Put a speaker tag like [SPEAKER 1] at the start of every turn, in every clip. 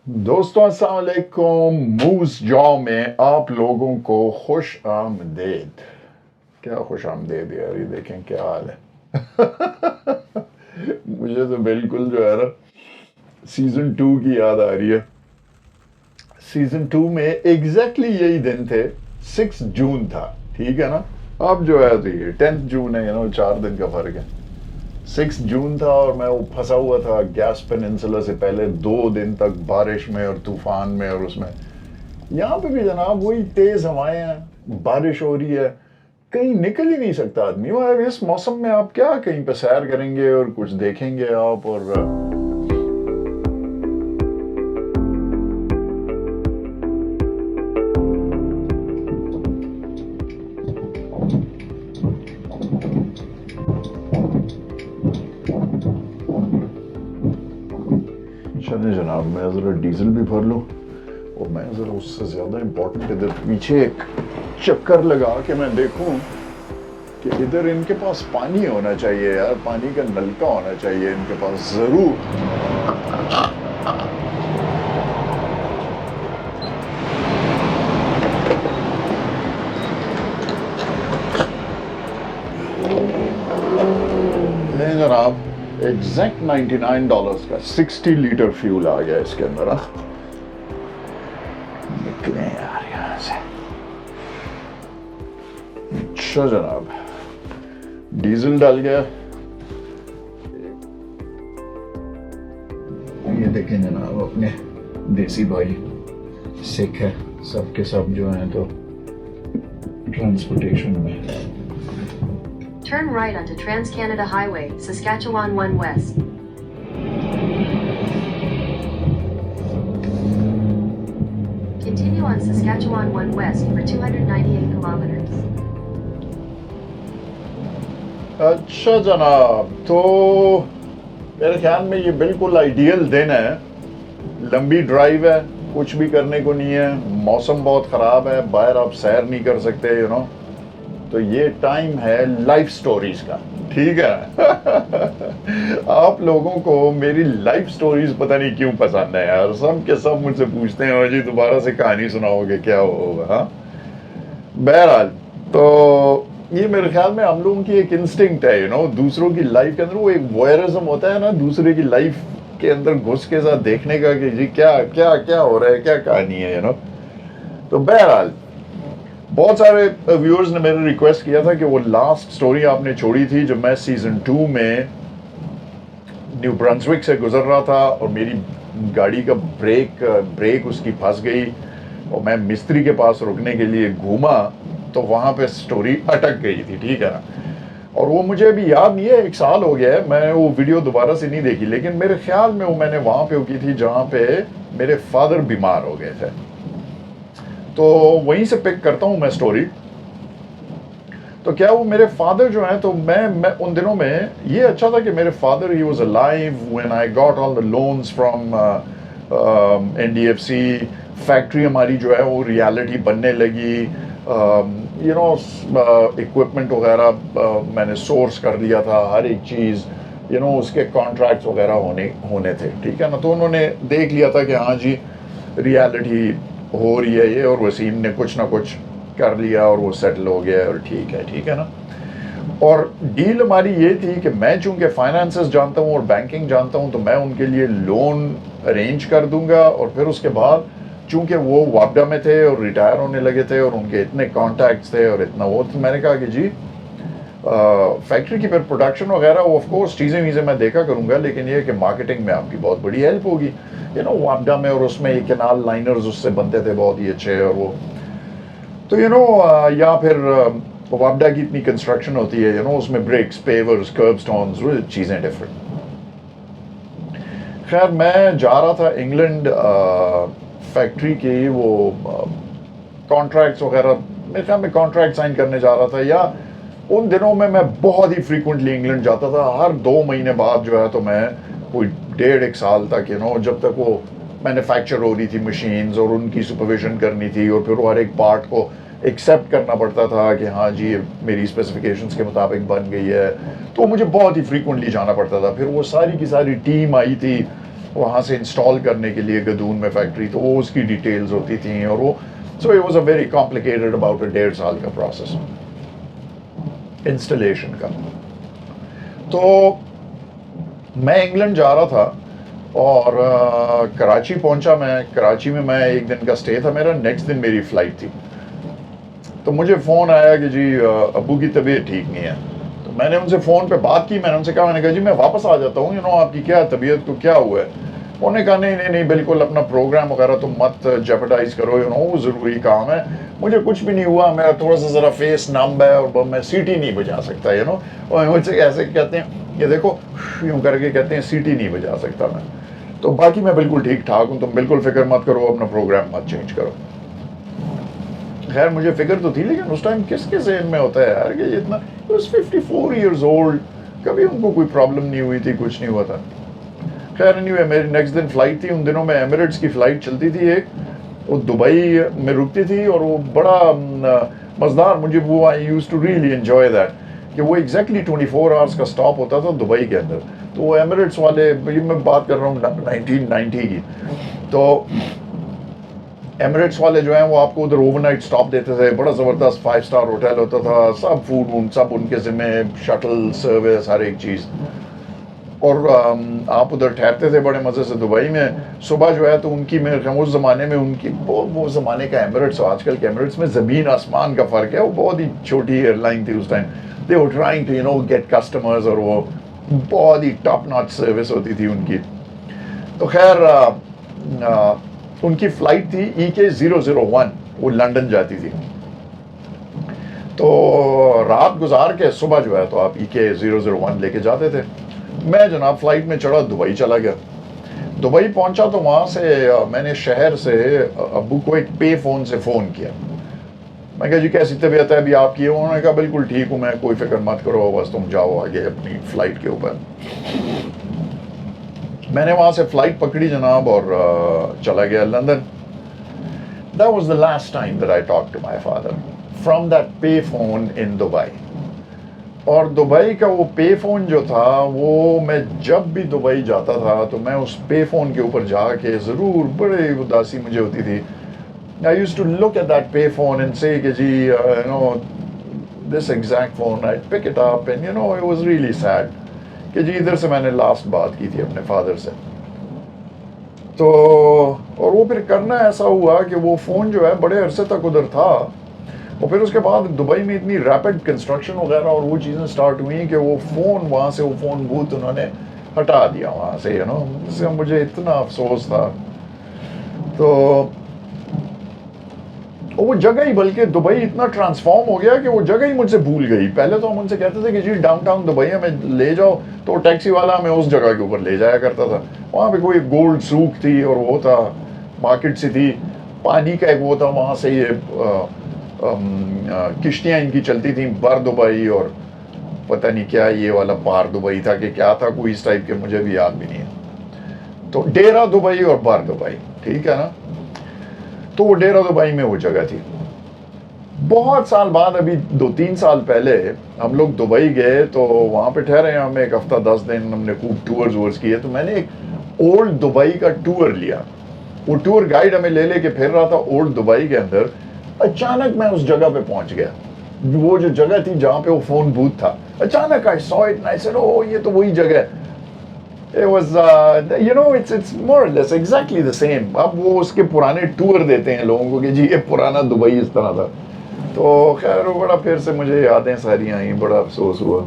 [SPEAKER 1] दोस्तों अस्सलाम वालेकुम। मूस जॉ में आप लोगों को खुश आमदेद। क्या खुश आमदेद यार, ये देखें क्या हाल है। मुझे तो बिल्कुल जो है ना सीजन 2 की याद आ रही है। सीजन 2 में एग्जैक्टली यही दिन थे, 6 जून था, ठीक है ना। अब जो है तो ये 10 जून है, 4 दिन का फर्क है। 6 जून था और मैं वो फंसा हुआ था गैस पेनिनसुला से पहले 2 दिन तक बारिश में और तूफान में, और उसमें यहाँ पे भी जनाब वही तेज हवाएं हैं, बारिश हो रही है, कहीं निकल ही नहीं सकता आदमी। वो इस मौसम में आप क्या कहीं पे सैर करेंगे और कुछ देखेंगे आप। और चले जनाब, मैं ज़रा डीजल भी भर लूँ और मैं ज़रा उससे ज़्यादा इम्पोर्टेंट इधर पीछे एक चक्कर लगा के मैं देखूं कि इधर इनके पास पानी होना चाहिए यार, पानी का नलका होना चाहिए इनके पास ज़रूर। नहीं जनाब, एग्जैक्ट $99 का 60 लीटर फ्यूल आ गया इसके अंदर। निकले यार यहाँ से। अच्छा जनाब, डीजल डाल गया। ये देखें जनाब, अपने देसी भाई सिख है, सब के सब जो हैं तो ट्रांसपोर्टेशन में।
[SPEAKER 2] Turn right onto Trans-Canada Highway, Saskatchewan 1 West. Continue on Saskatchewan 1 West for 298 kilometers.
[SPEAKER 1] अच्छा जनाब, तो मेरे ख्याल में ये बिल्कुल आइडियल दिन है। लंबी ड्राइव है, कुछ भी करने को नहीं है, मौसम बहुत ख़राब है, बाहर आप सैर नहीं कर सकते, तो ये टाइम है लाइफ स्टोरीज का, ठीक है। आप लोगों को मेरी लाइफ स्टोरीज पता नहीं क्यों पसंद है यार, सब के सब मुझसे पूछते हैं जी दोबारा से कहानी सुनाओगे, क्या होगा। हाँ, बहरहाल तो ये मेरे ख्याल में हम लोगों की एक इंस्टिंक्ट है, दूसरों की लाइफ के अंदर वो एक वॉयरिज्म होता है ना, दूसरे की लाइफ के अंदर घुस के साथ देखने का कि जी क्या क्या क्या हो रहा है, क्या कहानी है। तो बहरहाल बहुत सारे व्यूअर्स ने मेरे रिक्वेस्ट किया था कि वो लास्ट स्टोरी आपने छोड़ी थी जब मैं सीजन 2 में न्यू ब्रंसविक से गुजर रहा था और मेरी गाड़ी का ब्रेक उसकी फंस गई और मैं मिस्त्री के पास रुकने के लिए घूमा, तो वहाँ पे स्टोरी अटक गई थी, ठीक है ना। और वो मुझे अभी याद नहीं है, 1 साल हो गया है, मैं वो वीडियो दोबारा से नहीं देखी, लेकिन मेरे ख्याल में वो मैंने वहाँ पे की थी जहाँ पे मेरे फादर बीमार हो गए थे। तो वहीं से पिक करता हूँ मैं स्टोरी। तो क्या वो मेरे फादर जो हैं, तो मैं उन दिनों में ये अच्छा था कि मेरे father he was alive when I got all the loans from NDFC। Factory हमारी जो है वो रियलिटी बनने लगी, इक्विपमेंट वगैरह मैंने सोर्स कर लिया था, हर एक चीज़, उसके कॉन्ट्रैक्ट्स वगैरह होने थे, ठीक है ना। तो उन्होंने देख लिया था कि हाँ जी रियलिटी हो रही है ये, और वसीम ने कुछ ना कुछ कर लिया और वो सेटल हो गया और ठीक है ना। और डील हमारी ये थी कि मैं चूंकि फाइनेंसेस जानता हूँ और बैंकिंग जानता हूँ, तो मैं उनके लिए लोन अरेंज कर दूंगा, और फिर उसके बाद चूंकि वो वापडा में थे और रिटायर होने लगे थे और उनके इतने कॉन्टैक्ट्स थे और इतना वो, तो मैंने कहा कि जी फैक्ट्री की फिर प्रोडक्शन वगैरह वो ऑफ कोर्स चीज़ें मैं देखा करूँगा, लेकिन ये कि मार्केटिंग में आपकी बहुत बड़ी हेल्प होगी, वापडा में, और उसमें ये कैनाल लाइनर्स उससे बनते थे बहुत ही अच्छे, और वो तो या फिर वापडा की इतनी कंस्ट्रक्शन होती है, उसमें ब्रिक्स, पेवर्स, कर्ब स्टोन्स, वो चीज़ें डिफरेंट। खैर मैं जा रहा था इंग्लैंड फैक्ट्री की वो कॉन्ट्रैक्ट्स वगैरह, मेरे ख्याल में कॉन्ट्रैक्ट साइन करने जा रहा था, या उन दिनों में मैं बहुत ही फ्रीक्वेंटली इंग्लैंड जाता था, हर 2 महीने बाद जो है, तो मैं कोई 1.5-1 साल तक जब तक वो मैन्युफैक्चर हो रही थी मशीन्स और उनकी सुपरविजन करनी थी, और फिर वो हर एक पार्ट को एक्सेप्ट करना पड़ता था कि हाँ जी मेरी स्पेसिफिकेशंस के मुताबिक बन गई है, तो मुझे बहुत ही फ्रीक्वेंटली जाना पड़ता था। फिर वो सारी की सारी टीम आई थी وہاں سے انسٹال کرنے کے لیے گدون میں فیکٹری، تو وہ اس کی ڈیٹیلز ہوتی تھیں، اور وہ so it was a very complicated about 1.5 سال کا پروسیس انسٹالیشن کا. تو میں انگلینڈ جا رہا تھا اور کراچی پہنچا. میں کراچی میں ایک دن کا اسٹے تھا میرا، نیکسٹ دن میری فلائٹ تھی. تو مجھے فون آیا کہ جی ابو کی طبیعت ٹھیک نہیں ہے. تو میں نے ان سے فون پہ بات کی، میں نے ان سے کہا، میں نے کہا جی میں واپس آ جاتا ہوں، آپ کی کیا طبیعت کو کیا ہوا ہے؟ انہوں نے کہا نہیں بالکل اپنا پروگرام وغیرہ تو مت جیپٹائز کرو، وہ ضروری کام ہے. مجھے کچھ بھی نہیں ہوا، میرا تھوڑا سا ذرا فیس نمب ہے اور میں سیٹی نہیں بجا سکتا، اور مجھ سے ایسے کہتے ہیں، یہ دیکھو یوں کر کے کہتے ہیں سیٹی نہیں بجا سکتا میں. تو باقی میں بالکل ٹھیک ٹھاک ہوں، تم بالکل فکر مت کرو، اپنا پروگرام مت چینج کرو. خیر مجھے فکر تو تھی، لیکن اس ٹائم کس کے ذہن میں ہوتا ہے یار کہ یہ اتنا 54 ایئرز اولڈ، کبھی ان کو کوئی پرابلم نہیں ہوئی تھی، کچھ نہیں ہوا تھا. خیر anyway میری نیکسٹ دن فلائٹ تھی. ان دنوں میں ایمریٹس کی فلائٹ چلتی تھی ایک، وہ دبئی میں رکتی تھی، اور وہ بڑا مزدار، مجھے وہ I use to really enjoy that, کہ وہ ایگزیکٹلی 24 آورس کا اسٹاپ ہوتا تھا دبئی کے اندر. تو وہ ایمریٹس والے، میں بات کر رہا ہوں 1990 کی، تو ایمریٹس والے جو ہیں وہ آپ کو ادھر اوور نائٹ اسٹاپ دیتے تھے. بڑا زبردست 5 اسٹار ہوٹل ہوتا تھا، سب فوڈ سب ان کے ذمہ، شٹل سروس، ہر ایک چیز. اور آپ ادھر ٹھہرتے تھے بڑے مزے سے دبئی میں. صبح جو ہے تو ان کی، میں اس زمانے میں ان کی وہ زمانے کا ایمریٹس، آج کل کے ایمریٹس میں زمین آسمان کا فرق ہے. وہ بہت ہی چھوٹی ایئر لائن تھی اس time. They were trying to get customers, اور وہ بہت ہی ٹاپ ناچ سروس ہوتی تھی ان کی. تو خیر ان کی فلائٹ تھی EK001، وہ لنڈن جاتی تھی. تو رات گزار کے صبح جو ہے تو آپ EK001 لے کے جاتے تھے. میں جناب فلائٹ میں چڑھا، دبئی چلا گیا. دبئی پہنچا تو وہاں سے میں نے شہر سے ابو کو ایک پے فون سے فون کیا. میں کہا جی کیسی طبیعت ہے ابھی آپ کی؟ انہوں نے کہا بالکل ٹھیک ہوں میں، کوئی فکر مت کرو، بس تم جاؤ آگے اپنی فلائٹ کے اوپر. میں نے وہاں سے فلائٹ پکڑی جناب، اور چلا گیا London. That was the last time that I talked to my father from that pay phone in Dubai. اور دبئی کا وہ پے فون جو تھا، وہ میں جب بھی دبئی جاتا تھا تو میں اس پے فون کے اوپر جا کے ضرور، بڑے اداسی مجھے ہوتی تھی. I used to look at that pay phone and say کہ جی this exact phone, I'd pick it up and it was really sad کہ جی ادھر سے میں نے لاسٹ بات کی تھی اپنے فادر سے. تو اور وہ پھر کرنا ایسا ہوا کہ وہ فون جو ہے بڑے عرصے تک ادھر تھا. اور پھر اس کے بعد دبئی میں اتنی ریپڈ کنسٹرکشن وغیرہ اور وہ چیزیں سٹارٹ ہوئیں کہ وہ فون وہاں سے، وہ فون بوتھ انہوں نے ہٹا دیا وہاں سے. اس سے مجھے اتنا افسوس تھا. تو وہ جگہ ہی، بلکہ دبئی اتنا ٹرانسفارم ہو گیا کہ وہ جگہ ہی مجھ سے بھول گئی. پہلے تو ہم ان سے کہتے تھے کہ جی ڈاؤن ٹاؤن دبئی ہمیں لے جاؤ، تو ٹیکسی والا ہمیں اس جگہ کے اوپر لے جایا کرتا تھا. وہاں پہ کوئی گولڈ سوق تھی، اور وہ تھا مارکیٹ سی تھی، پانی کا ایک وہ تھا. وہاں سے یہ کشتیاں ان کی چلتی تھیں، بر دبئی، اور پتہ نہیں کیا یہ والا پار دبئی تھا کہ کیا تھا، کوئی اس ٹائپ کے مجھے بھی یاد بھی نہیں ہے. تو ڈیرہ دبئی اور بر دبئی، ٹھیک ہے نا. تو وہ ڈیرہ دبئی میں وہ جگہ تھی. بہت سال بعد، ابھی 2-3 سال پہلے ہم لوگ دبئی گئے، تو وہاں پہ ٹھہرے ہیں ہم 1 ہفتہ 10 دن. ہم نے خوب ٹورز کیے. تو میں نے ایک اولڈ دبئی کا ٹور لیا. وہ ٹور گائیڈ ہمیں لے کے پھر رہا تھا اولڈ دبئی کے اندر. اچانک میں اس جگہ پہ پہنچ گیا، وہ جو جگہ تھی جہاں پہ وہ فون بوتھ تھا. اچانک I saw it and I said, oh یہ تو وہی جگہ ہے. It was it's more or less exactly the same. اب وہ اس کے پرانے ٹور دیتے ہیں لوگوں کو کہ جی یہ پرانا دبئی اس طرح تھا. تو خیر وہ بڑا پھر سے مجھے یادیں ساری آئیں، بڑا افسوس ہوا.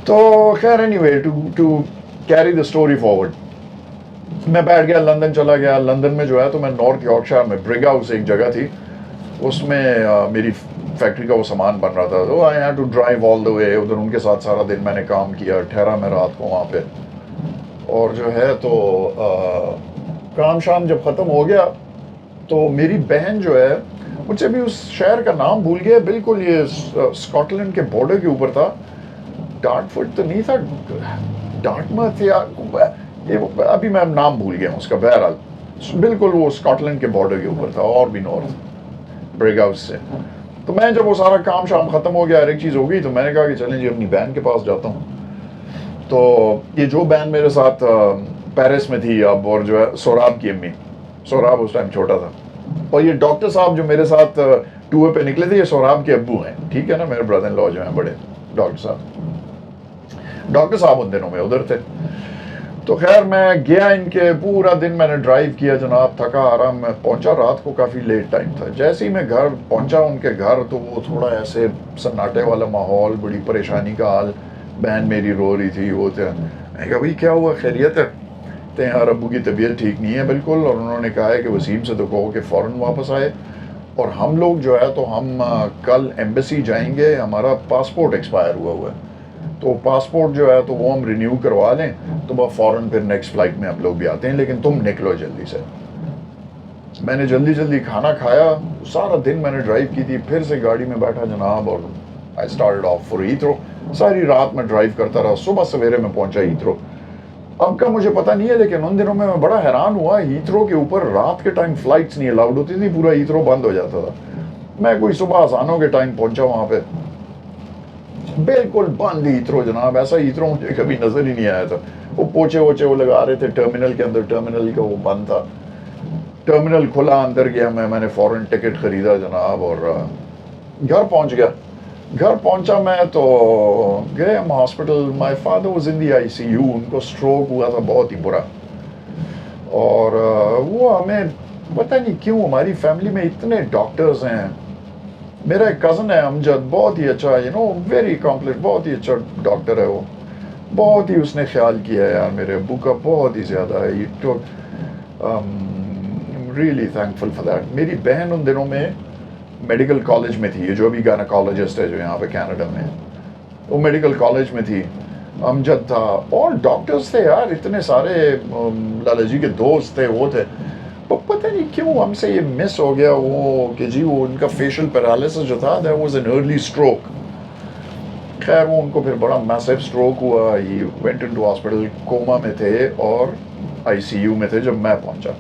[SPEAKER 1] تو خیر anyway to carry the story forward، میں بیٹھ گیا، لندن چلا گیا. لندن میں جو ہے تو میں نارتھ یارکشائر میں برگ ہاؤس ایک جگہ تھی، اس میں میری فیکٹری کا وہ سامان بن رہا تھا. تو I had to drive all the way ادھر. ان کے ساتھ سارا دن میں نے کام کیا، ٹھہرا میں رات کو وہاں پہ. اور جو ہے تو کام شام جب ختم ہو گیا تو میری بہن جو ہے، مجھے بھی اس شہر کا نام بھول گیا بالکل، یہ اسکاٹ لینڈ کے بارڈر کے اوپر تھا. ڈارٹ فورٹ تو نہیں تھا، ڈارٹمouth یا ابھی میں نام بھول گیا ہوں اس کا. بہرحال بالکل وہ اسکاٹ لینڈ کے بارڈر کے اوپر تھا، اور بھی نارتھ برگ ہاؤس سے. تو میں جب وہ سارا کام شام ختم ہو گیا، ہر ایک چیز ہو گئی، تو میں نے کہا کہ چلیں جی اپنی بہن کے پاس جاتا ہوں. تو یہ جو بہن میرے ساتھ पेरिस में थी अब, और जो है सोराब की अम्मी, सोराब उस टाइम छोटा था, और ये डॉक्टर साहब जो मेरे साथ टूर पे निकले थे, ये सोराब के अब्बू हैं, ठीक है ना, मेरे ब्रदर इन लॉ जो हैं बड़े, डॉक्टर साहब उन दिनों में उधर थे। तो खैर मैं गया इनके, पूरा दिन मैंने ड्राइव किया जनाब, थका हारा मैं पहुंचा, रात को काफ़ी लेट टाइम था। जैसे ही मैं घर पहुंचा उनके घर, तो वो थोड़ा ऐसे सन्नाटे वाला माहौल, बड़ी परेशानी का हाल, बहन मेरी रो रही थी, वो थे। मैं कहा भाई क्या हुआ, खैरियत है? तो यार अब्बू की तबीयत ठीक नहीं है बिल्कुल, और उन्होंने कहा है कि वसीम से तो कहो कि फ़ौरन वापस आए, और हम लोग जो है तो हम कल एम्बेसी जाएंगे, हमारा पासपोर्ट एक्सपायर हुआ है, तो पासपोर्ट जो है तो वो हम रिन्यू करवा लें, तो वह फ़ौरन फिर नेक्स्ट फ़्लाइट में हम लोग भी आते हैं, लेकिन तुम निकलो जल्दी से। मैंने जल्दी जल्दी खाना खाया, सारा दिन मैंने ड्राइव की थी, फिर से गाड़ी में बैठा जनाब, और I started off for Heathrow. सारी रात मैं ड्राइव करता रहा, सुबह सवेरे में पहुंचा हीथ्रो। अब का मुझे पता नहीं है, लेकिन उन दिनों में मैं बड़ा हैरान हुआ, हीथ्रो के ऊपर रात के टाइम फ़्लाइट्स नहीं अलाउड होती थी, पूरा हीथ्रो बंद हो जाता था। मैं कोई सुबह अजानों के टाइम पहुंचा वहाँ पे, बिल्कुल बंद हीथ्रो जनाब, ऐसा हीथ्रो मुझे कभी नजर ही नहीं आया था। वो पोचे वोचे वो लगा रहे थे टर्मिनल के अंदर, टर्मिनल का वो बंद था, टर्मिनल खुला, अंदर गया मैंने फ़ौरन टिकट खरीदा जनाब, और घर पहुंच गया। घर पहुंचा मैं तो गए हम hospital, my father was in the ICU, उनको स्ट्रोक हुआ था बहुत ही बुरा, और वो हमें पता नहीं क्यों, हमारी फैमिली में इतने डॉक्टर्स हैं। मेरा एक कज़न है अमजद, बहुत ही अच्छा, वेरी कॉम्प्लीट, बहुत ही अच्छा डॉक्टर है वो, बहुत ही उसने ख्याल किया है यार मेरे अब्बू का, बहुत ही ज़्यादा। ही टुक रियली थैंकफुल फॉर दैट। मेरी बहन उन दिनों में मेडिकल कॉलेज में थी, ये जो भी गायनेकोलॉजिस्ट है जो यहाँ पे कनाडा में, वो मेडिकल कॉलेज में थी। अमजद था, और डॉक्टर्स थे यार इतने सारे, लाला जी के दोस्त थे, वो थे। तो पता नहीं क्यों हमसे ये मिस हो गया वो, कि जी वो उनका फेशियल पैरालिसिस जो था, that was an early stroke. खैर वो उनको फिर बड़ा मैसिव स्ट्रोक हुआ, he went into hospital, coma में थे और आईसीयू में थे जब मैं पहुंचा।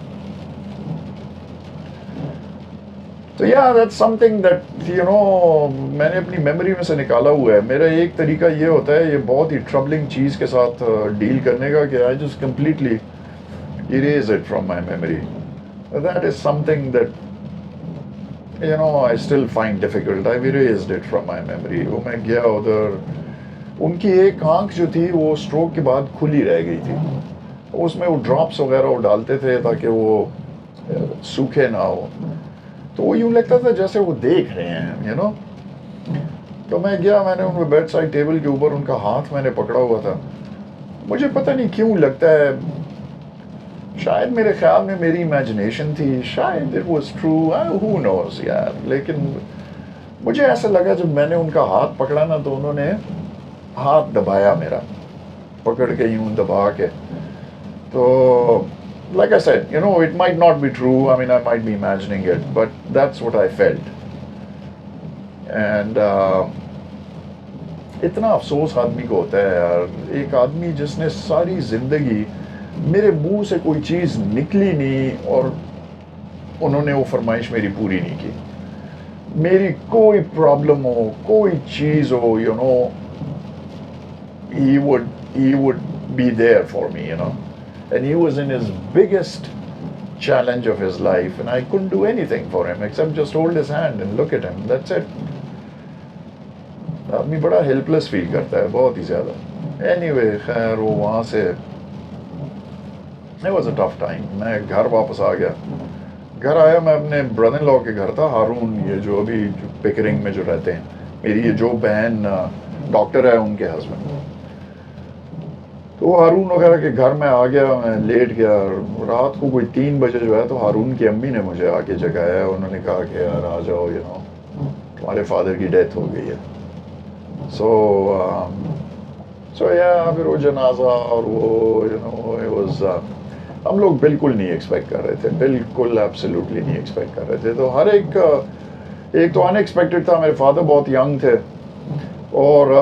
[SPEAKER 1] तो या दैट्स समथिंग दैट मैंने अपनी मेमोरी में से निकाला हुआ है। मेरा एक तरीका ये होता है, ये बहुत ही ट्रबलिंग चीज़ के साथ डील करने का, कि I just completely erase it from my memory. That is something that I still find difficult. I've erased it from my memory. वो मैं गया उधर, उनकी एक आंख जो थी वो स्ट्रोक के बाद खुली रह गई थी, उसमें वो ड्रॉप्स वगैरह वो डालते थे ताकि वो सूखे ना हो, तो वो यूँ लगता था जैसे वो देख रहे हैं तो मैं गया, मैंने उनके बेड साइड टेबल के ऊपर उनका हाथ मैंने पकड़ा हुआ था। मुझे पता नहीं क्यों लगता है, शायद मेरे ख्याल में मेरी इमेजिनेशन थी, शायद it was true, who nose यार, लेकिन मुझे ऐसा लगा जब मैंने उनका हाथ पकड़ा ना, तो उन्होंने हाथ दबाया मेरा, पकड़ के यूं दबा के। तो like I said, it might not be true, I mean I might be imagining it, but that's what I felt. And इतना अफसोस आदमी को होता है यार, एक आदमी जिसने सारी ज़िंदगी, मेरे मुंह से कोई चीज़ निकली नहीं और उन्होंने वो फरमाइश मेरी पूरी नहीं की, मेरी कोई प्रॉब्लम हो, कोई चीज़ हो, he would be there for me, and he was in his biggest challenge of his life, and I couldn't do anything for him except just hold his hand and look at him, that's it. आदमी बड़ा helpless feel करता है, बहुत ही ज़्यादा। Anyway खैर वो वहाँ से, it was a tough time। मैं घर वापस आ गया, घर आया, मैं अपने ब्रदर इन लॉ के घर था, हारून, ये जो अभी पिकरिंग में जो रहते हैं, मेरी ये जो बहन डॉक्टर है उनके हस्बैंड, तो हारून वगैरह के घर में आ गया, मैं लेट गया। रात को कोई 3 बजे जो है तो हारून की अम्मी ने मुझे आके जगाया, उन्होंने कहा कि यार आ जाओ, तुम्हारे फादर की डेथ हो गई है। सो या फिर वो जनाजा और वो हम लोग बिल्कुल नहीं एक्सपेक्ट कर रहे थे, बिल्कुल एब्सोल्युटली नहीं एक्सपेक्ट कर रहे थे। तो हर एक तो अनएक्सपेक्टेड था, मेरे फादर बहुत यंग थे, और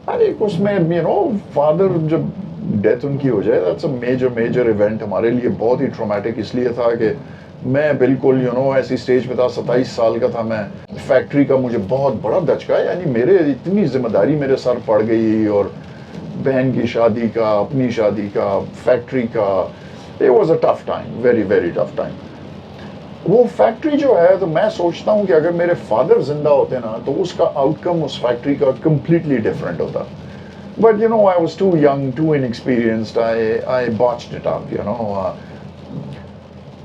[SPEAKER 1] हर एक उसमें फादर जब डेथ उनकी हो जाए, दैट्स अ मेजर इवेंट, हमारे लिए बहुत ही ट्रॉमेटिक इसलिए था कि मैं बिल्कुल ऐसी स्टेज पे था, 27 साल का था मैं, फैक्ट्री का मुझे बहुत बड़ा धचका, यानी मेरे इतनी जिम्मेदारी मेरे सर पड़ गई, और बहन की शादी का, अपनी शादी का, फैक्ट्री का, it was a tough time, very very tough time. वो फैक्ट्री जो है तो मैं सोचता हूँ कि अगर मेरे फादर जिंदा होते ना तो उसका आउटकम उस फैक्ट्री का completely different होता. But you know, I was too young, too inexperienced. I botched it up, you know.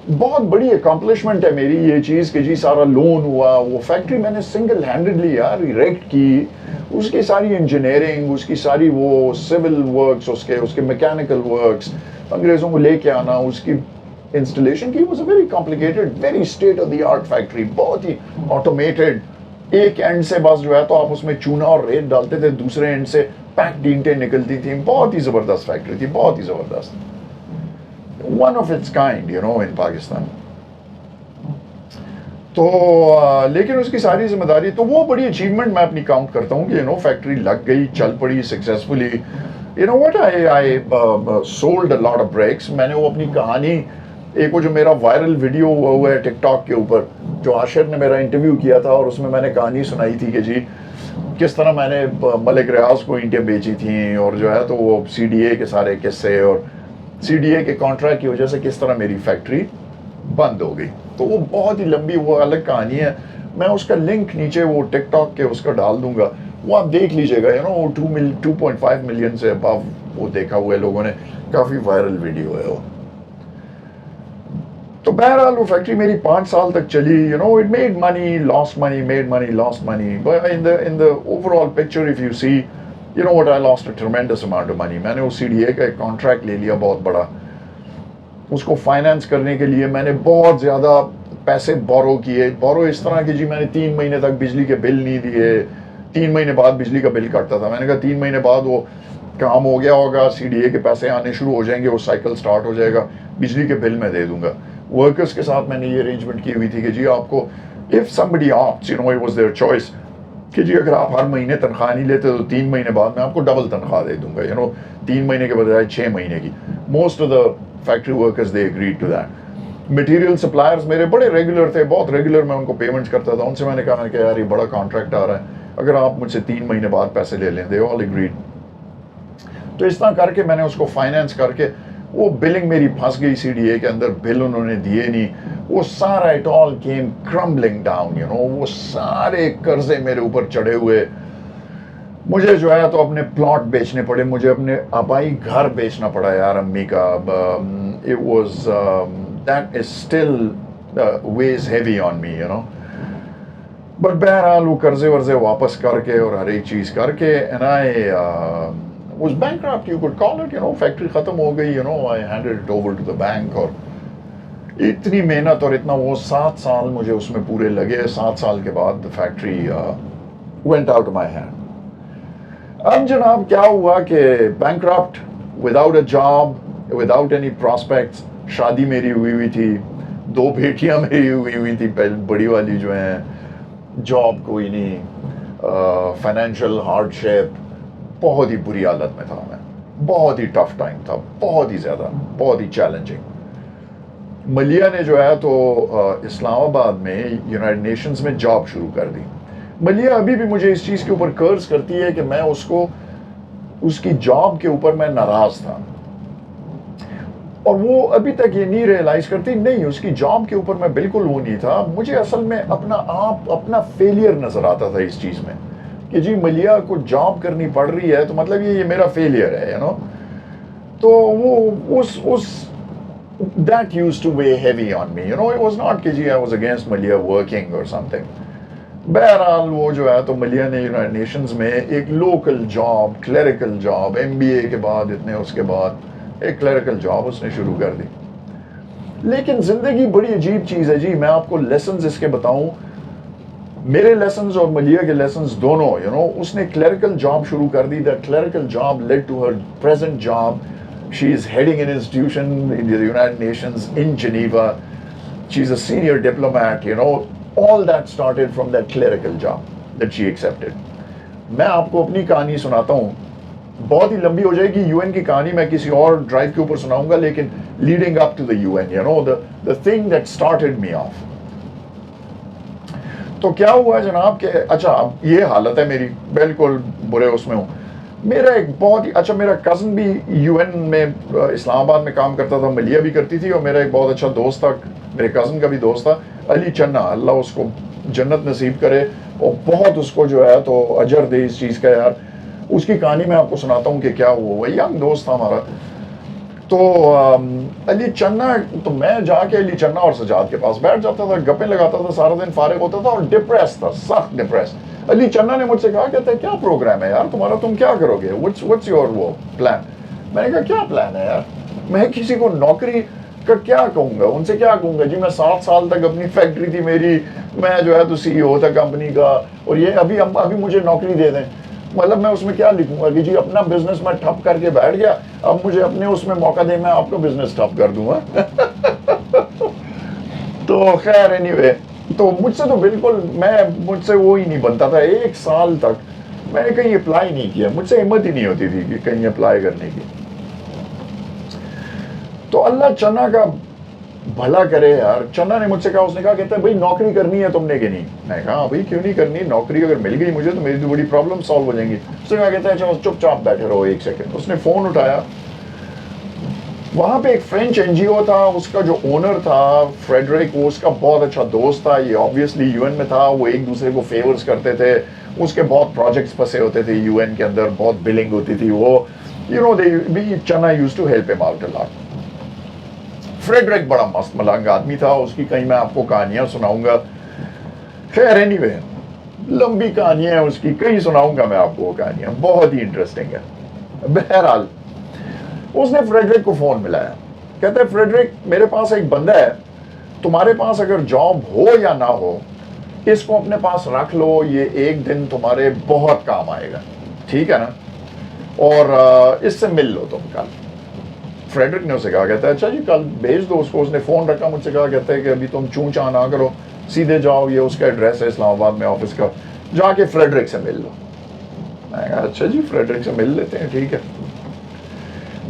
[SPEAKER 1] बहुत बड़ी अकम्पलिशमेंट है मेरी ये चीज़ कि जी सारा लोन हुआ, वो फैक्ट्री मैंने सिंगल हैंडेडली यार इरेक्ट की, उसकी सारी इंजीनियरिंग, उसकी सारी वो सिविल वर्क्स, उसके मैकेनिकल वर्क्स, अंग्रेज़ों को लेके आना, उसकी इंस्टॉलेशन की, was a very complicated, very state of the art factory, बहुत ही ऑटोमेटेड. एक एंड से बस जो है तो आप उसमें चूना और रेत डालते थे, दूसरे एंड से पैक्ड ईंटें निकलती थी. बहुत ही ज़बरदस्त फैक्ट्री थी, बहुत ही ज़बरदस्त, one of its kind, you know, in Pakistan. तो लेकिन उसकी सारी जिम्मेदारी, तो वो बड़ी अचीवमेंट मैं अपनी काउंट करता हूँ कि यू नो फैक्ट्री लग गई, चल पड़ी successfully. You know what, I sold a lot of brakes. मैंने वो अपनी कहानी, एक वो जो मेरा वायरल वीडियो हुआ है टिकटॉक के ऊपर, जो आशिर ने मेरा इंटरव्यू किया था और उसमें मैंने कहानी सुनाई थी कि जी किस तरह मैंने मलिक रियाज को ईंटें बेची थी, और जो है तो वो CDA के सारे किस्से, और CDA के कॉन्ट्रैक्ट की वजह से किस तरह मेरी फैक्ट्री बंद हो गई. तो वो बहुत ही लंबी, वो अलग कहानी है. मैं उसका लिंक नीचे वो टिकटॉक के उसका डाल दूंगा, वो आप देख लीजिएगा. यू नो 2.5 मिलियन से अबव वो देखा हुआ है लोगों ने, काफ़ी वायरल वीडियो है वो. तो बहरहाल वो फैक्ट्री मेरी 5 साल तक चली. You know it made money, lost money, made money, lost money. But in the overall picture if you see, you know what, I lost a tremendous amount of money. मैंने उस CDA का एक contract ले लिया बहुत बड़ा, उसको finance करने के लिए मैंने बहुत ज़्यादा पैसे बोरो किए. बोरो इस तरह कि जी मैंने 3 महीने तक बिजली के बिल नहीं दिए. 3 महीने बाद बिजली का बिल कटता था. मैंने कहा 3 महीने बाद वो काम हो गया होगा, CDA के पैसे आने शुरू हो जाएंगे, वो साइकिल स्टार्ट हो जाएगा, बिजली के बिल मैं दे दूंगा. वर्कर्स के साथ मैंने ये अरेंजमेंट की हुई थी कि जी आपको, if somebody opts, you know it was their choice, कि जी अगर आप हर महीने तनख्वाह नहीं लेते तो 3 महीने बाद मैं आपको डबल तनख्वाह दे दूंगा. यू नो 3 महीने के बजाय 6 महीने की. Most of the factory workers they agreed to that. Material suppliers मेरे बड़े रेगुलर थे, बहुत रेगुलर मैं उनको पेमेंट्स करता था. उनसे मैंने कहा कि यार ये बड़ा कॉन्ट्रैक्ट आ रहा है, अगर आप मुझसे 3 महीने बाद पैसे ले लें. They all agreed. तो इस तरह करके मैंने उसको फाइनेंस करके, वो बिलिंग मेरी फंस गई CDA के अंदर, बिल उन्होंने दिए नहीं, वो सारा it all came crumbling down. You know वो सारे कर्जे मेरे ऊपर चढ़े हुए. मुझे जो है तो अपने प्लॉट बेचने पड़े, मुझे अपने आबाई घर बेचना पड़ा यार अम्मी का. It was that is still weighs heavy on me, you know. But बहरहाल वो कर्जे वर्जे वापस करके और हर एक चीज़ करके, and I was bankrupt, you could call it. You know factory ख़त्म हो गई. You know I handed it over to the bank. और इतनी मेहनत और इतना, वो 7 साल मुझे उसमें पूरे लगे. 7 साल के बाद the factory went out of my hand. अब जनाब क्या हुआ कि bankrupt, without a job, without any prospects. शादी मेरी हुई थी, 2 बेटियां मेरी हुई थी, बड़ी वाली जो हैं, जॉब कोई नहीं, फाइनेंशियल हार्डशिप, बहुत ही बुरी हालत में था मैं. बहुत ही टफ टाइम था, बहुत ही ज़्यादा, बहुत ही चैलेंजिंग. मलिया ने जो है तो इस्लामाबाद में यूनाइटेड नेशंस में जॉब शुरू कर दी. मलिया अभी भी मुझे इस चीज़ के ऊपर कर्ज करती है कि मैं उसको, उसकी जॉब के ऊपर मैं नाराज़ था, और वो अभी तक ये नहीं रियलाइज करती. नहीं, उसकी जॉब के ऊपर मैं बिल्कुल वो नहीं था. मुझे असल में अपना फेलियर नज़र आता था इस चीज़ में कि जी मलिया को जॉब करनी पड़ रही है तो मतलब ये मेरा फेलियर है, यू नो. तो वो उस that used to weigh heavy on me, you know. It was not कि जी I was against मलिया working or something. बहरहाल वो जो है तो मलिया ने यूनाइटेड नेशंस में एक local job, clerical job, MBA के बाद, इतने उसके बाद एक क्लरिकल जॉब उसने शुरू कर दी. लेकिन ज़िंदगी बड़ी अजीब चीज़ है जी. मैं आपको लेसन्स इसके बताऊं, मेरे लेसन्स और मलिया के लेसन्स दोनों, यू नो. उसने क्लरिकल जॉब शुरू कर दी. That clerical job led to her present job. She is heading an institution in the United Nations in Geneva. She is a senior diplomat, you know. All that started from that clerical job that she accepted. मैं आपको अपनी कहानी सुनाता हूँ, बहुत ही लंबी हो जाएगी. UN की कहानी मैं किसी और ड्राइव के ऊपर सुनाऊंगा, लेकिन leading up to the UN, you know, the thing that started me off. तो क्या हुआ जनाब कि अच्छा अब ये हालत है मेरी, बिल्कुल बुरे उसमें हूँ. मेरा एक बहुत ही अच्छा, मेरा कज़न भी यूएन में इस्लामाबाद में काम करता था, मलिया भी करती थी, और मेरा एक बहुत अच्छा दोस्त था, मेरे कज़न का भी दोस्त था, अली चन्ना, अल्लाह उसको जन्नत नसीब करे, और बहुत उसको जो है तो अजर दे इस चीज़ का यार। उसकी कहानी मैं आपको सुनाता हूँ कि क्या हुआ। यंग दोस्त था हमारा, तो अली चन्ना, तो मैं जाके अली चन्ना और सजाद के पास बैठ जाता था, गप्पे लगाता था, सारा दिन फारिग होता था और डिप्रेस था, सख्त डिप्रेस। अली चन्ना ने मुझसे कहा, कहते क्या प्रोग्राम है यार तुम्हारा, तुम क्या करोगे, व्हाट्स योर वो प्लान। मैंने कहा क्या प्लान है यार, मैं किसी को नौकरी का क्या कहूँगा, उनसे क्या कहूँगा जी, मैं 7 साल तक अपनी फैक्ट्री थी मेरी, मैं जो है तो CEO था कंपनी का, और ये अभी मुझे नौकरी दे दें, मतलब मैं उसमें क्या लिखूंगा कि जी अपना बिजनेस मैं ठप करके बैठ गया, अब मुझे अपने उसमें मौका दे, मैं आपको बिजनेस ठप कर दूंगा। तो खैर एनीवे, तो मुझसे तो बिल्कुल मुझसे वो ही नहीं बनता था। 1 साल तक मैंने कहीं अप्लाई नहीं किया, मुझसे हिम्मत ही नहीं होती थी कि कहीं अप्लाई करने की। तो अल्लाह चन्ना का भला करे यार, चन्ना ने मुझसे कहा, उसने कहा, कहता है भाई नौकरी करनी है तुमने कि नहीं। मैं कहा भाई क्यों नहीं करनी, नौकरी अगर मिल गई मुझे तो मेरी तो बड़ी प्रॉब्लम सॉल्व हो जाएंगी। उसने कहा, कहता है चलो चुपचाप बैठे रहो 1 सेकंड। उसने फोन उठाया, वहां पे एक फ्रेंच एनजीओ था, उसका जो ओनर था फ्रेडरिक, वो उसका बहुत अच्छा दोस्त था, ये ऑब्वियसली यूएन में था, वो एक दूसरे को फेवर्स करते थे, उसके बहुत प्रोजेक्ट्स फंसे होते थे यूएन के अंदर, बहुत बिलिंग होती थी, वो Channa used to help him out a lot. Frederick बड़ा मस्त मलंग आदमी था, उसकी कहीं मैं आपको कहानियां सुनाऊंगा। खैर एनीवे, लंबी कहानियां है उसकी, कहीं सुनाऊंगा मैं आपको कहानियां, बहुत ही इंटरेस्टिंग है। बहरहाल उसने फ्रेडरिक को फोन मिलाया, कहता है फ्रेडरिक मेरे पास एक बंदा है, तुम्हारे पास अगर जॉब हो या ना हो, इसको अपने पास रख लो, ये एक दिन तुम्हारे बहुत काम आएगा, ठीक है ना, और इससे मिल लो तुम कल। फ्रेडरिक ने उसे कहा, कहता है अच्छा जी कल भेज दो उसको। उसने फ़ोन रखा, मुझसे कहा, कहता है कि अभी तुम चूं चां ना करो, सीधे जाओ, ये उसका एड्रेस है इस्लामाबाद में ऑफिस का, जाके फ्रेडरिक से मिल लो। मैंने कहा अच्छा जी फ्रेडरिक से मिल लेते हैं, ठीक है।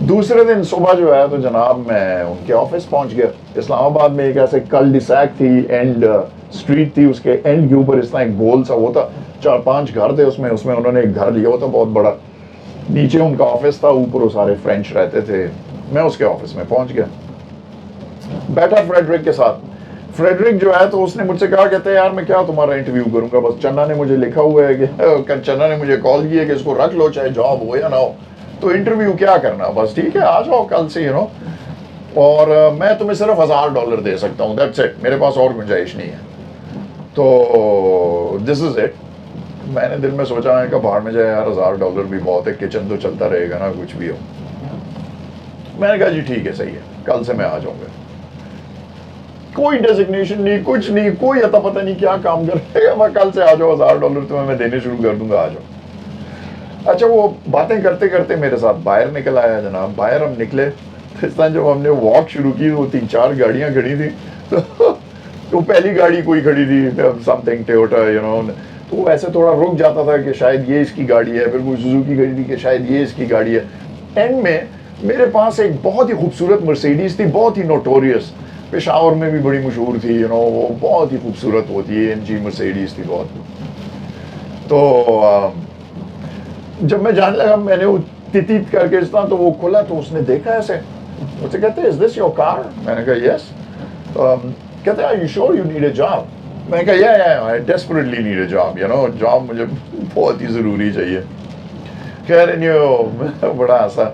[SPEAKER 1] दूसरे दिन सुबह जो है तो जनाब मैं उनके ऑफिस पहुंच गया। इस्लामाबाद में एक ऐसे कल डिसैक थी, एंड स्ट्रीट थी, उसके एंड के ऊपर इस तरह एक गोल सा वो था, 4-5 घर थे उसमें उन्होंने एक घर लिया हुआ था बहुत बड़ा, नीचे उनका ऑफिस था, ऊपर वो सारे फ्रेंच रहते थे। मैं उसके ऑफिस में पहुंच गया, बैठा फ्रेडरिक के साथ। फ्रेडरिक जो है तो उसने मुझसे कहा, कहते हैं यार मैं क्या तुम्हारा इंटरव्यू करूंगा, बस चन्ना ने मुझे लिखा हुआ है कि चन्ना ने मुझे कॉल किया कि इसको रख लो चाहे जॉब हो या ना हो, तो इंटरव्यू क्या करना, बस ठीक है आ जाओ कल से, और मैं तुम्हें सिर्फ $1000 दे सकता हूँ, दैट्स इट, मेरे पास और गुंजाइश नहीं है, तो दिस इज इट। मैंने दिल में सोचा है कि बाहर में जाए यार, $1000 भी बहुत है, किचन तो चलता रहेगा ना कुछ भी हो। मैंने कहा जी ठीक है सही है, कल से मैं आ जाऊंगा। कोई डेजिग्नेशन नहीं, कुछ नहीं, कोई अता पता नहीं क्या काम करेगा, मैं कल से आ जाओ, $1000 तुम्हें मैं देने शुरू कर दूंगा, आ जाओ। अच्छा वो बातें करते करते मेरे साथ बाहर निकल आया जनाब। बाहर हम निकले, इस तरह जब हमने वॉक शुरू की वो 3-4 गाड़ियां खड़ी थी, तो पहली गाड़ी कोई खड़ी थी समथिंग टोयोटा, तो वो ऐसे थोड़ा रुक जाता था कि शायद ये इसकी गाड़ी है, फिर कोई सुजुकी खड़ी थी कि शायद ये इसकी गाड़ी है। एंड में मेरे पास एक बहुत ही खूबसूरत मर्सिडीज थी, बहुत ही नोटोरियस, पेशावर में भी बड़ी मशहूर थी, वो बहुत ही खूबसूरत होती है, AMG मर्सिडीज थी बहुत। तो जब मैं जाने लगा, मैंने वो तितीत करके इस तरह तो वो खोला, तो उसने देखा ऐसे, मुझसे कहते इज दिस योर कार। मैंने कहा यस। कहते are you sure you need a job. मैंने कहा yeah I desperately need a job, job मुझे बहुत ही ज़रूरी चाहिए। खैर बड़ा हंसा।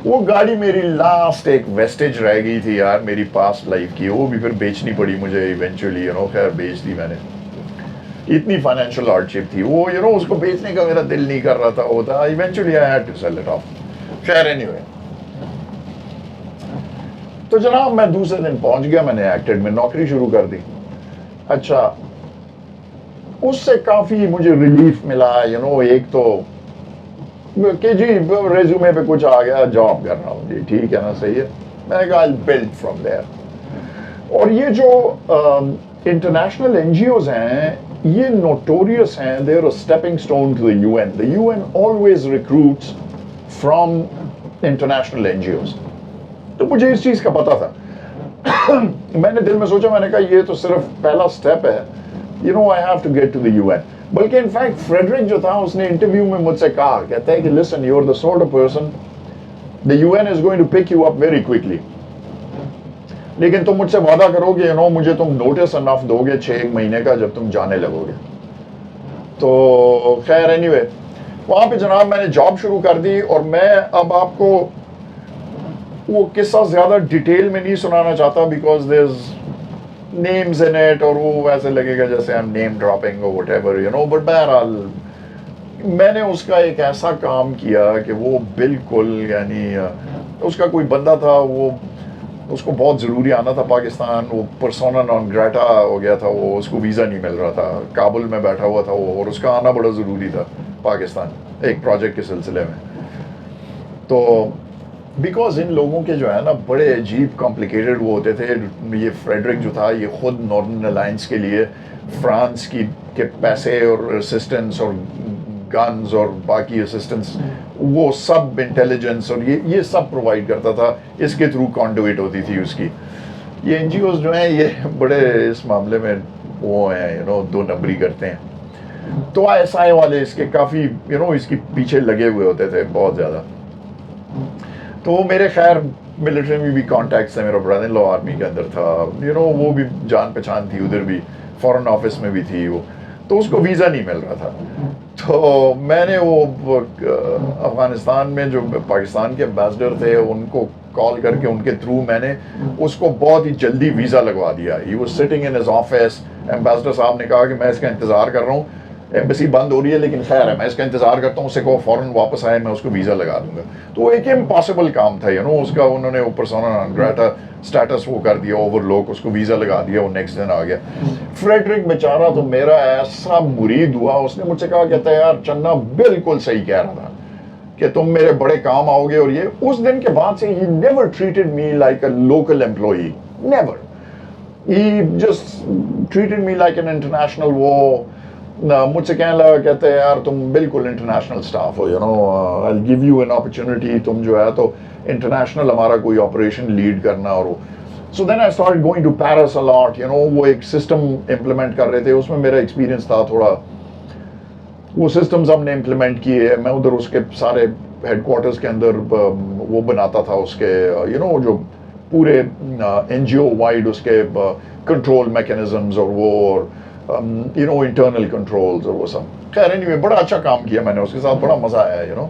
[SPEAKER 1] वो गाड़ी मेरी लास्ट एक वेस्टेज रह गई थी यार मेरी पास्ट लाइफ की, वो भी फिर बेचनी पड़ी मुझे इवेंचुअली, खैर बेच दी मैंने, इतनी फाइनेंशियल हार्डशिप थी वो, उसको बेचने का मेरा दिल नहीं कर रहा था, वो था eventually I had to sell it off. खैर एनीवे, तो जनाब मैं दूसरे दिन पहुंच गया, मैंने एक्टेड में नौकरी शुरू कर दी। अच्छा उससे काफी मुझे रिलीफ मिला, एक तो कि जी रेज्यूमे पे कुछ आ गया, जॉब कर रहा हूँ जी, ठीक है ना, सही है। मैंने कहा आई बिल्ड फ्रॉम देयर। और ये जो इंटरनेशनल एनजीओज हैं, ये नोटोरियस हैं, they are a stepping stone to the UN. The UN always recruits from international NGOs. तो मुझे इस चीज का पता था। मैंने दिल में सोचा, मैंने कहा ये तो सिर्फ पहला स्टेप है, you know, I have to get to the UN. बल्कि इनफैक्ट फ्रेडरिक जो था उसने इंटरव्यू में मुझसे कहा, कहता है कि listen, you're the sort of person the UN is going to pick you up very quickly. लेकिन तुम मुझसे वादा करोगे, you know, मुझे तुम नोटिस अनफ दोगे 6 महीने का जब तुम जाने लगोगे. तो खैर एनीवे वहाँ पे जनाब मैंने जॉब शुरू कर दी और मैं अब आपको वो किस्सा ज़्यादा डिटेल में नहीं सुनाना चाहता because there is names in it और वो वैसे लगेगा जैसे आई एम नेम ड्रॉपिंग और व्हाटएवर यू नो. बट बहरहाल मैंने उसका एक ऐसा काम किया कि वो बिल्कुल यानी उसका कोई बंदा था, वो उसको बहुत ज़रूरी आना था पाकिस्तान, वो पर्सोना नॉन ग्रेटा हो गया था, वो उसको वीज़ा नहीं मिल रहा था, काबुल में बैठा हुआ था वो और उसका आना बड़ा ज़रूरी था पाकिस्तान एक प्रोजेक्ट के सिलसिले में. तो बिकॉज इन लोगों के जो है ना बड़े अजीब कॉम्प्लिकेटेड वो होते थे. ये फ्रेडरिक जो था ये खुद नॉर्दर्न अलायंस के लिए फ्रांस के पैसे और असिस्टेंस और गन्स और बाकी असिस्टेंस वो सब इंटेलिजेंस और ये सब प्रोवाइड करता था. इसके थ्रू कॉन्डुइट होती थी उसकी. ये एनजीओज जो हैं ये बड़े इस मामले में वो हैं, यू नो, 2 नंबरी करते हैं. तो आईएसआई वाले इसके काफ़ी यू नो इसके पीछे लगे हुए होते थे बहुत ज़्यादा. तो मेरे खैर मिलिट्री में भी कॉन्टैक्ट्स है, मेरा ब्रदर इन लॉ आर्मी के अंदर था, यू नो, वो भी जान पहचान थी, उधर भी फॉरेन ऑफिस में भी थी वो. तो उसको वीज़ा नहीं मिल रहा था. तो मैंने वो अफ़गानिस्तान में जो पाकिस्तान के एम्बेसडर थे उनको कॉल करके उनके थ्रू मैंने उसको बहुत ही जल्दी वीज़ा लगवा दिया. He was sitting in his office. Ambassador साहब ने कहा कि मैं इसका इंतज़ार कर रहा हूँ, एम्बेसी बंद हो रही है लेकिन खैर है मैं इसका इंतज़ार करता हूँ, उससे को फ़ौरन वापस आए मैं उसको वीज़ा लगा दूंगा. तो एक इम्पॉसिबल काम था, यू नो, उसका उन्होंने ऊपर पर्सोना नॉन ग्रेटा स्टेटस वो कर दिया, ओवरलोक, उसको वीज़ा लगा दिया, वो नेक्स्ट दिन आ गया. फ्रेडरिक बेचारा तो मेरा ऐसा मुरीद हुआ, उसने मुझसे कहा कहता है यार चन्ना बिल्कुल सही कह रहा था कि तुम मेरे बड़े काम आओगे. और ये उस दिन के बाद से he never treated me like a local employee, never. He just treated me like an international. वो मुझसे कहने लगा कहते हैं यार तुम बिल्कुल इंटरनेशनल स्टाफ हो, you know, I will give you an opportunity, तुम जो है तो इंटरनेशनल हमारा कोई ऑपरेशन लीड करना. और so then I started going to Paris a lot, you know. वो एक सिस्टम इम्प्लीमेंट कर रहे थे, उसमें मेरा एक्सपीरियंस था थोड़ा. वो सिस्टम्स हमने इम्प्लीमेंट किए, मैं उधर उसके सारे हेडक्वार्टर्स के अंदर वो बनाता था उसके यू नो जो पूरे एनजीओ वाइड उसके कंट्रोल मैकेनिज्म्स और वो और यू नो इंटरनल कंट्रोल्स और वो सब. खैर एनीवे बड़ा अच्छा काम किया मैंने उसके साथ, बड़ा मज़ा आया, you know.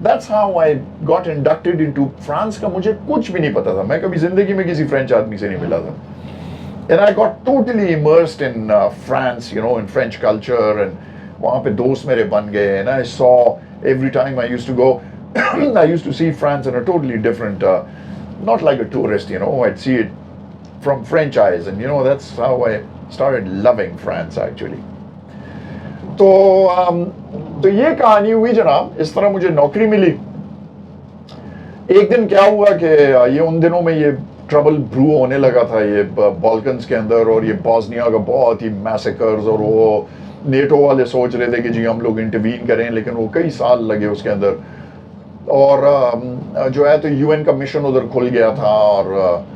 [SPEAKER 1] That's how I got inducted into France. का मुझे कुछ भी नहीं पता था, मैं कभी ज़िंदगी में किसी फ्रेंच आदमी से नहीं मिला था. And I got totally immersed in France, you know, in French culture. And वहाँ पे दोस्त मेरे बन गए. And I saw every time I used to go I used to see France in a totally different, not like a tourist, you know, I'd see it from French eyes, and you know, that's how I started loving France actually. तो ये कहानी हुई जनाब, इस तरह मुझे नौकरी मिली. एक दिन क्या हुआ कि ये उन दिनों में ये ट्रबल ब्रू होने लगा था ये बाल्कन्स के अंदर, और ये बॉस्निया का बहुत ही मैसेकर्स, और वो नेटो वाले सोच रहे थे कि जी हम लोग इंटरवीन करें, लेकिन वो कई साल लगे उसके अंदर. और जो है तो यूएन का मिशन उधर खुल गया था. और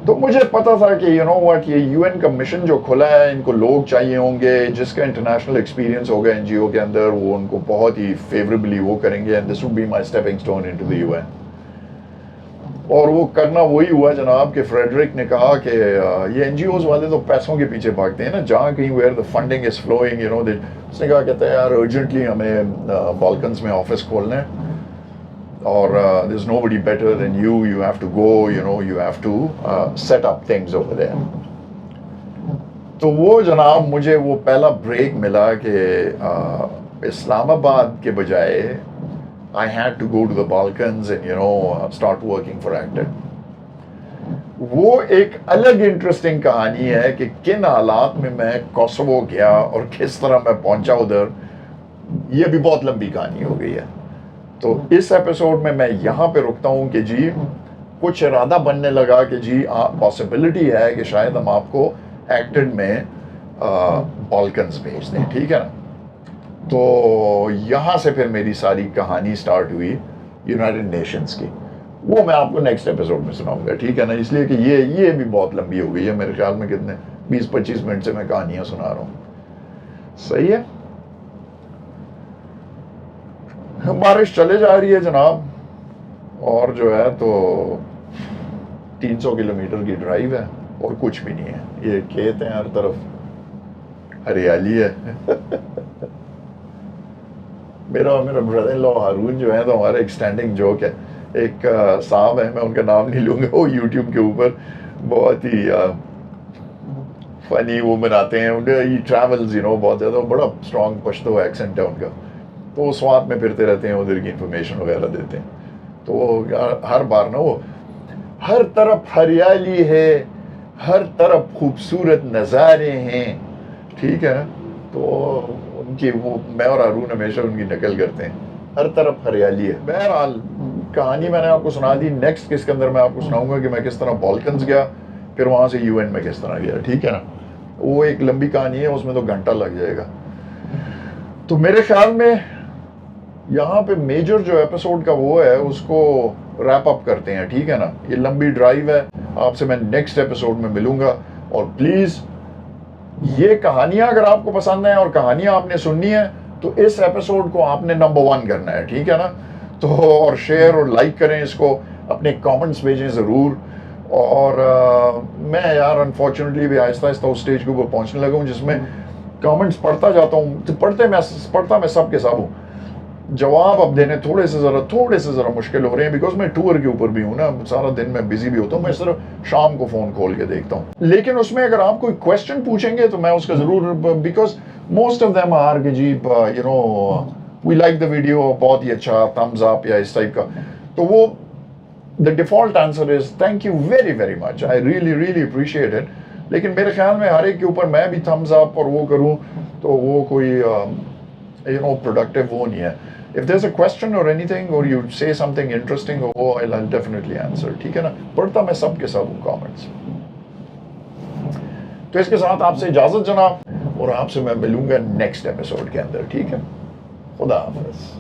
[SPEAKER 1] तो मुझे पता था कि यू नो व्हाट, ये यूएन का मिशन जो खुला है, इनको लोग चाहिए होंगे जिसका इंटरनेशनल एक्सपीरियंस होगा एनजीओ के अंदर, वो उनको बहुत ही फेवरेबली वो करेंगे, and this would be my stepping stone into the UN. और वो करना वही हुआ जनाब कि फ्रेडरिक ने कहा कि ये एनजीओज वाले तो पैसों के पीछे भागते हैं ना, जहाँ कहीं where the funding is flowing, you know. उसने कहा कहता है यार अर्जेंटली हमें बाल्कन्स में ऑफिस खोलना है, or there's nobody better than you. You have to go, you know, you have to set up things over there. तो वो जनाब मुझे वो पहला ब्रेक मिला कि इस्लामाबाद के बजाय I had to go to the Balkans and you know start working for Acted. वो एक अलग इंटरेस्टिंग कहानी है कि किन हालात में मैं कोसोवो गया और किस तरह मैं पहुंचा उधर. ये भी बहुत लंबी कहानी हो गई है. तो इस एपिसोड में मैं यहाँ पे रुकता हूँ कि जी कुछ इरादा बनने लगा कि जी पॉसिबिलिटी है कि शायद हम आपको एक्टेड में बाल्कन्स भेज दें, ठीक है ना. तो यहाँ से फिर मेरी सारी कहानी स्टार्ट हुई यूनाइटेड नेशंस की. वो मैं आपको नेक्स्ट एपिसोड में सुनाऊंगा, ठीक है ना, इसलिए कि ये भी बहुत लंबी हो गई है. मेरे ख्याल में कितने 20-25 منٹ سے میں کہانیاں سنا رہا ہوں. صحیح ہے. بارش چلے جا رہی ہے جناب, اور جو ہے تو 300 کلومیٹر کی ڈرائیو ہے اور کچھ بھی نہیں ہے. یہ کھیت ہیں, ہر طرف ہریالی ہے. میرا برادر ان لا ہارون جو ہے تو ہمارا ایک اسٹینڈنگ جوک ہے. ایک صاحب ہے, میں ان کا نام نہیں لوں گا, وہ یوٹیوب کے اوپر بہت ہی فنی وہ بناتے ہیں. ہی ٹریولز بہت زیادہ, بڑا اسٹرانگ پشتو ایکسنٹ ہے ان کا, تو وہ سوات میں پھرتے رہتے ہیں, ادھر کی انفارمیشن وغیرہ دیتے ہیں. تو ہر بار نا وہ ہر طرف ہریالی ہے, ہر طرف خوبصورت نظارے ہیں, ٹھیک ہے نا. تو ان کی وہ میں اور ہارون ہمیشہ ان کی نقل کرتے ہیں, ہر طرف ہریالی ہے. بہرحال کہانی میں نے آپ کو سنا دی. نیکسٹ کس کے اندر میں آپ کو سناؤں گا کہ میں کس طرح بالکنز گیا, پھر وہاں سے UN میں کس طرح گیا, ٹھیک ہے نا. وہ ایک لمبی کہانی ہے, اس میں تو گھنٹہ لگ جائے گا. تو میرے خیال میں یہاں پہ میجر جو ایپیسوڈ کا وہ ہے اس کو ریپ اپ کرتے ہیں, ٹھیک ہے نا. یہ لمبی ڈرائیو ہے, آپ سے میں نیکسٹ ایپیسوڈ میں ملوں گا. اور پلیز یہ کہانیاں اگر آپ کو پسند ہیں اور کہانیاں آپ نے سننی ہے تو اس ایپیسوڈ کو آپ نے نمبر 1 کرنا ہے, ٹھیک ہے نا. تو اور شیئر اور لائک کریں اس کو, اپنے کامنٹس بھیجیں ضرور. اور میں یار انفارچونیٹلی بھی آہستہ آہستہ اس اسٹیج کے اوپر پہنچنے لگا ہوں جس میں کامنٹس پڑھتا جاتا ہوں. پڑھتا میں سب کے سب ہوں, جواب اب دینے تھوڑے سے ذرا مشکل ہو رہے ہیں, بیکاز میں ٹور کے اوپر بھی ہوں نا, سارا دن میں بزی بھی ہوتا ہوں. میں صرف شام کو فون کھول کے دیکھتا ہوں. لیکن اس میں اگر آپ کوئی کویسچن پوچھیں گے تو میں اس کا ضرور, because most of them are کہ جی وی لائک دا ویڈیو, بہت ہی اچھا, تھمز اپ یا اس ٹائپ کا. تو وہ the default answer is thank you very very much, I really appreciate it. لیکن میرے خیال میں ہر ایک کے اوپر میں بھی تھمز اپ اور وہ کروں تو وہ کوئی پروڈکٹیو وہ نہیں ہے. If there's a question or anything or you say something interesting, I'll definitely answer, ٹھیک ہے نا. پڑھتا میں سب کے سب ہوں کامنٹس. تو اس کے ساتھ آپ سے اجازت جناب, اور آپ سے میں ملوں گا نیکسٹ ایپیسوڈ کے اندر, ٹھیک ہے. خدا حافظ.